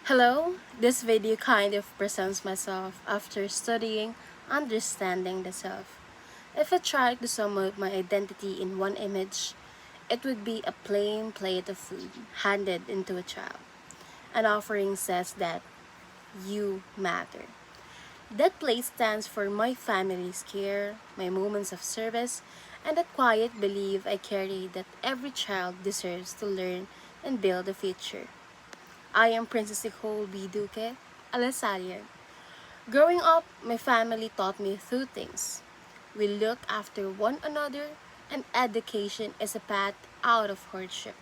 Hello, this video kind of presents myself after studying understanding the self. If I tried to sum up my identity in one image, it would be a plain plate of food handed into a child. An offering says that you matter. That plate stands for my family's care, my moments of service, and that quiet belief I carry that every child deserves to learn and build a future. I am Princess Nicole B. Duque, a Lasallian. Growing up, my family taught me two things. We look after one another, and education is a path out of hardship.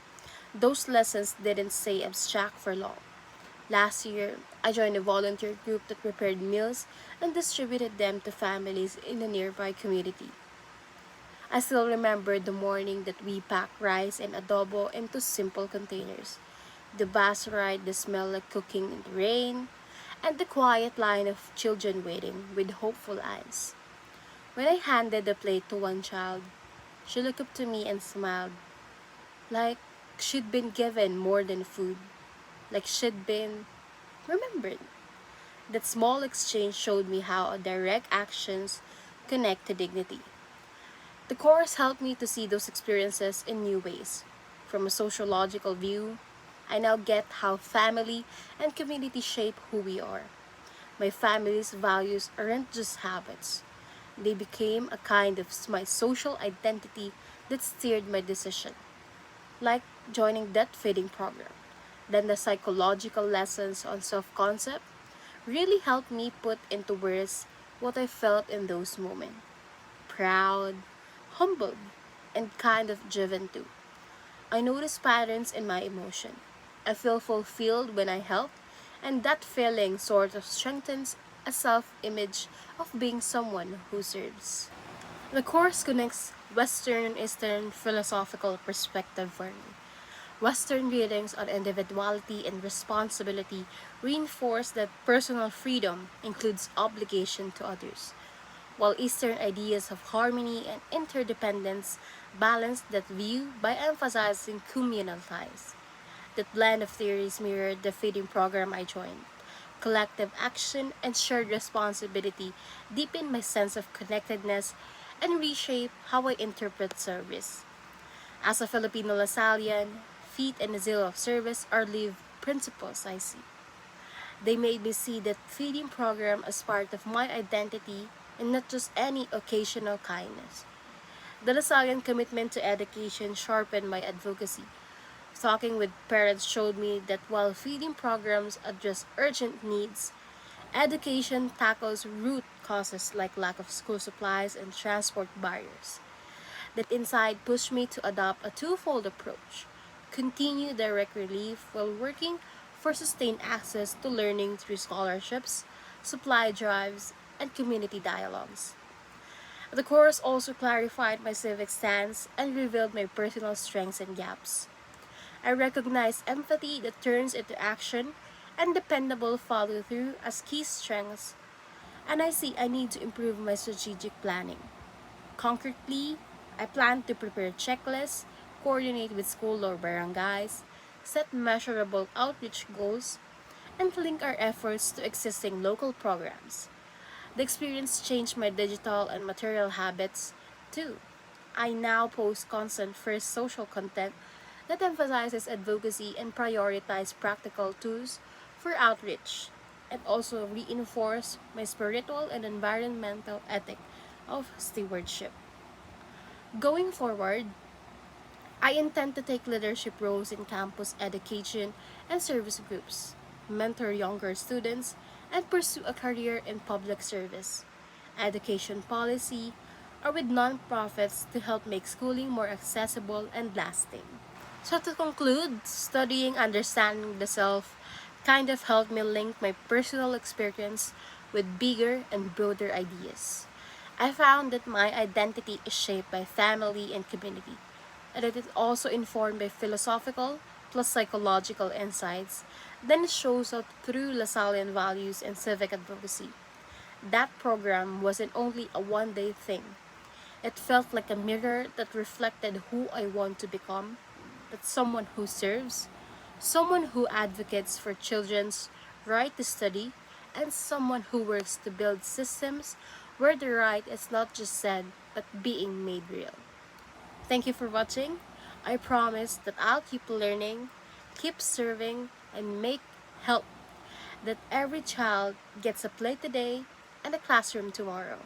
Those lessons didn't stay abstract for long. Last year, I joined a volunteer group that prepared meals and distributed them to families in a nearby community. I still remember the morning that we packed rice and adobo into simple containers. The bus ride, the smell like cooking in the rain, and the quiet line of children waiting with hopeful eyes. When I handed the plate to one child, she looked up to me and smiled, like she'd been given more than food, like she'd been remembered. That small exchange showed me how direct actions connect to dignity. The course helped me to see those experiences in new ways. From a sociological view, I now get how family and community shape who we are. My family's values aren't just habits. They became a kind of my social identity that steered my decision, like joining that feeding program. Then the psychological lessons on self-concept really helped me put into words what I felt in those moments. Proud, humbled, and kind of driven too. I notice patterns in my emotion. I feel fulfilled when I help, and that feeling sort of strengthens a self image of being someone who serves. The course connects Western and Eastern philosophical perspective for me. Western readings on individuality and responsibility reinforce that personal freedom includes obligation to others, while Eastern ideas of harmony and interdependence balance that view by emphasizing communal ties. That blend of theories mirrored the feeding program I joined. Collective action and shared responsibility deepen my sense of connectedness and reshape how I interpret service. As a Filipino Lasallian, feet and the zeal of service are lived principles I see. They made me see that feeding program as part of my identity and not just any occasional kindness. The Lasallian commitment to education sharpened my advocacy. Talking with parents showed me that while feeding programs address urgent needs, education tackles root causes like lack of school supplies and transport barriers. That insight pushed me to adopt a twofold approach: continue direct relief while working for sustained access to learning through scholarships, supply drives, and community dialogues. The course also clarified my civic stance and revealed my personal strengths and gaps. I recognize empathy that turns into action and dependable follow through as key strengths, and I see I need to improve my strategic planning. Concretely, I plan to prepare checklists, coordinate with school or barangays, set measurable outreach goals, and link our efforts to existing local programs. The experience changed my digital and material habits too. I now post content first social content that emphasizes advocacy and prioritize practical tools for outreach, and also reinforce my spiritual and environmental ethic of stewardship. Going forward, I intend to take leadership roles in campus education and service groups, mentor younger students, and pursue a career in public service, education policy, or with nonprofits to help make schooling more accessible and lasting. So to conclude, studying understanding the self kind of helped me link my personal experience with bigger and broader ideas. I found that my identity is shaped by family and community, and that it is also informed by philosophical plus psychological insights. Then it shows up through Lasallian values and civic advocacy. That program wasn't only a one-day thing. It felt like a mirror that reflected who I want to become, that someone who serves, someone who advocates for children's right to study, and someone who works to build systems where the right is not just said but being made real. Thank you for watching. I promise that I'll keep learning, keep serving, and make help that every child gets a play today and a classroom tomorrow.